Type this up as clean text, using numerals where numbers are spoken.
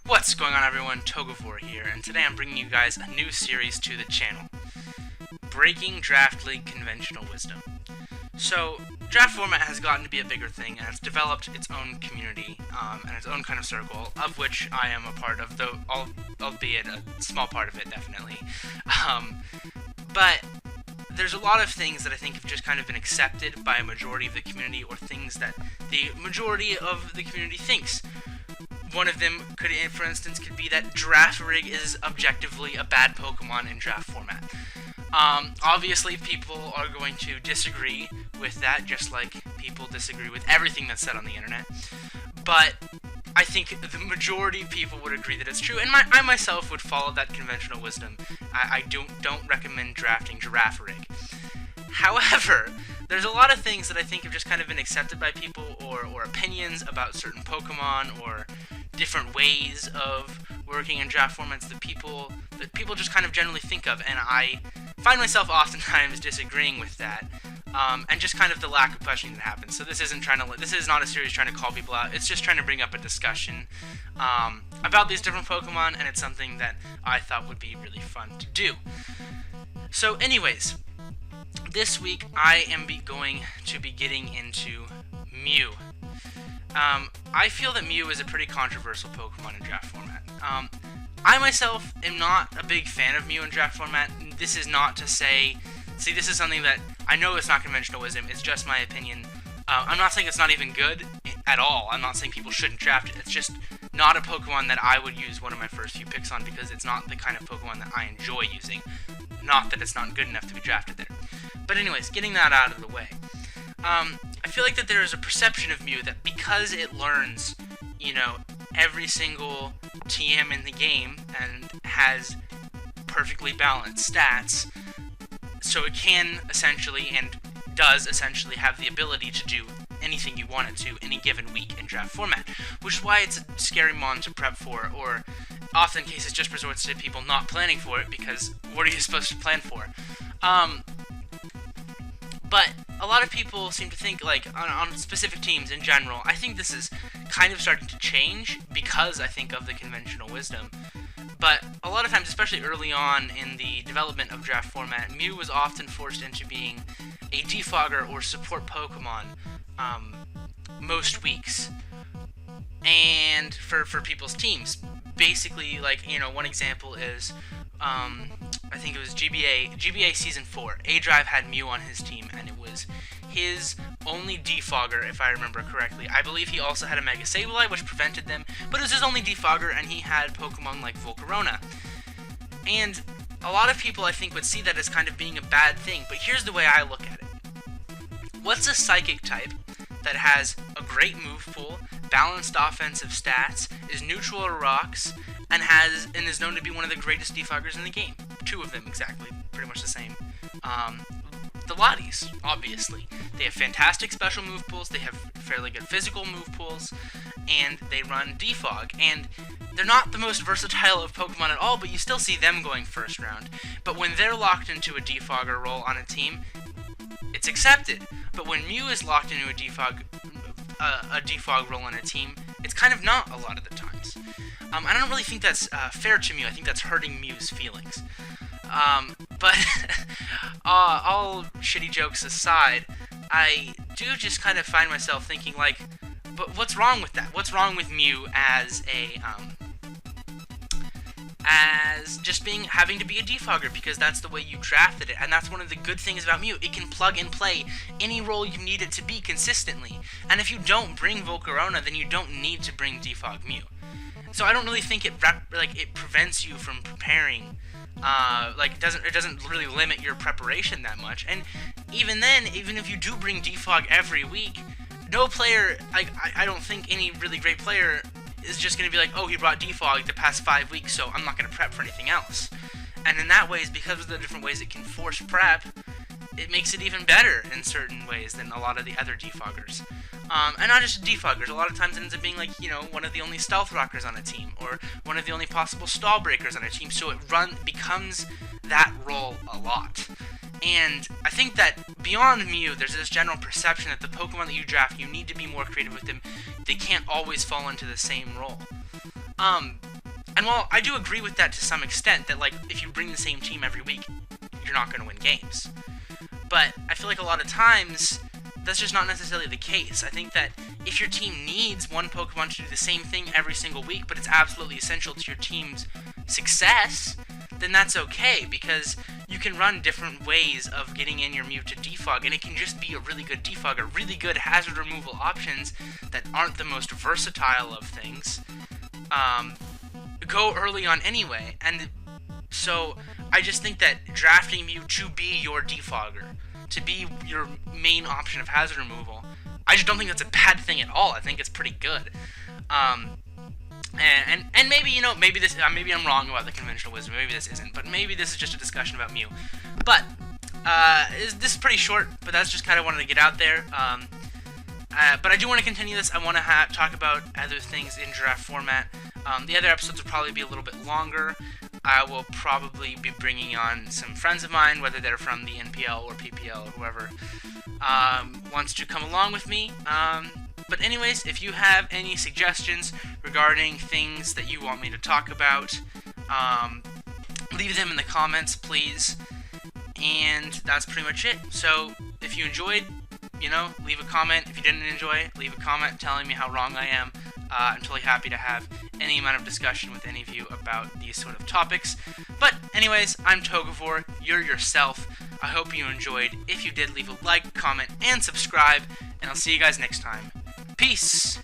What's going on, everyone? Togavor here, and today I'm bringing you guys a new series to the channel. Breaking Draft League Conventional Wisdom. So, draft format has gotten to be a bigger thing, and it's developed its own community, and its own kind of circle, of which I am a part of, though, albeit a small part of it, definitely. But there's a lot of things that I think have just kind of been accepted by a majority of the community, or things that the majority of the community thinks. One of them, for instance, could be that Draft Rig is objectively a bad Pokemon in draft format. Obviously, people are going to disagree with that, just like people disagree with everything that's said on the internet. But I think the majority of people would agree that it's true, and I myself would follow that conventional wisdom. I don't recommend drafting Giraffe Rig. However, there's a lot of things that I think have just kind of been accepted by people, or opinions about certain Pokemon, or different ways of working in draft formats that people just kind of generally think of, and I find myself oftentimes disagreeing with that, and just kind of the lack of questioning that happens. So this is not a series trying to call people out. It's just trying to bring up a discussion about these different Pokemon, and it's something that I thought would be really fun to do. So, anyways, this week I am going to be getting into Mew. I feel that Mew is a pretty controversial Pokemon in draft format. I myself am not a big fan of Mew in draft format. This is not to say... See, this is something that... I know it's not conventional wisdom, it's just my opinion. I'm not saying it's not even good at all. I'm not saying people shouldn't draft it. It's just not a Pokemon that I would use one of my first few picks on, because it's not the kind of Pokemon that I enjoy using. Not that it's not good enough to be drafted there. But anyways, getting that out of the way. I feel like that there is a perception of Mew that because it learns, every single TM in the game and has perfectly balanced stats, so it can essentially, and does essentially, have the ability to do anything you want it to any given week in draft format, which is why it's a scary mon to prep for, or often cases just resorts to people not planning for it, because what are you supposed to plan for? But a lot of people seem to think, like, on specific teams in general, I think this is kind of starting to change because I think of the conventional wisdom. But a lot of times, especially early on in the development of draft format, Mew was often forced into being a defogger or support Pokemon most weeks, and for people's teams. Basically, like, one example is, I think it was GBA Season 4. A-Drive had Mew on his team, and it was his only defogger, if I remember correctly. I believe he also had a Mega Sableye, which prevented them, but it was his only defogger, and he had Pokemon like Volcarona. And a lot of people, I think, would see that as kind of being a bad thing, but here's the way I look at it. What's a Psychic type that has a great move pool, balanced offensive stats, is neutral to rocks, and is known to be one of the greatest defoggers in the game? Two of them exactly, pretty much the same. The Lotties, obviously. They have fantastic special move pools, they have fairly good physical move pools, and they run defog. And they're not the most versatile of Pokemon at all, but you still see them going first round. But when they're locked into a defogger role on a team, it's accepted. But when Mew is locked into a defog role on a team, it's kind of not a lot of the times. I don't really think that's fair to Mew. I think that's hurting Mew's feelings. But all shitty jokes aside, I do just kind of find myself thinking, like, but what's wrong with that? What's wrong with Mew as just having to be a defogger, because that's the way you drafted it, and that's one of the good things about Mew. It can plug and play any role you need it to be consistently, and if you don't bring Volcarona, then you don't need to bring defog Mew. So I don't really think it prevents you from preparing. It doesn't really limit your preparation that much. And even then, even if you do bring defog every week, no player, I don't think any really great player is just going to be like, oh, he brought defog the past 5 weeks, so I'm not going to prep for anything else. And in that ways, because of the different ways it can force prep, it makes it even better in certain ways than a lot of the other defoggers. And not just defoggers, a lot of times it ends up being like, one of the only stealth rockers on a team, or one of the only possible stall breakers on a team, so it becomes that role a lot. And I think that beyond Mew, there's this general perception that the Pokemon that you draft, you need to be more creative with them. They can't always fall into the same role. And while I do agree with that to some extent, that like if you bring the same team every week, you're not going to win games. But I feel like a lot of times that's just not necessarily the case. I think that if your team needs one Pokemon to do the same thing every single week, but it's absolutely essential to your team's success, then that's okay, because you can run different ways of getting in your Mew to defog, and it can just be a really good defogger, really good hazard removal options that aren't the most versatile of things, go early on anyway. And so I just think that drafting Mew to be your defogger, to be your main option of hazard removal, I just don't think that's a bad thing at all. I think it's pretty good. And maybe, you know, maybe this, maybe I'm wrong about the conventional wisdom, maybe this isn't, but maybe this is just a discussion about Mew. But, this is pretty short, but that's just kind of wanted to get out there. But I do want to continue this. I want to talk about other things in draft format. The other episodes will probably be a little bit longer. I will probably be bringing on some friends of mine, whether they're from the NPL or PPL or whoever wants to come along with me. But anyways, if you have any suggestions regarding things that you want me to talk about, leave them in the comments, please. And that's pretty much it. So if you enjoyed, you know, leave a comment. If you didn't enjoy, leave a comment telling me how wrong I am. I'm totally happy to have any amount of discussion with any of you about these sort of topics. But anyways, I'm Togavor, you're yourself. I hope you enjoyed. If you did, leave a like, comment, and subscribe, and I'll see you guys next time. Peace!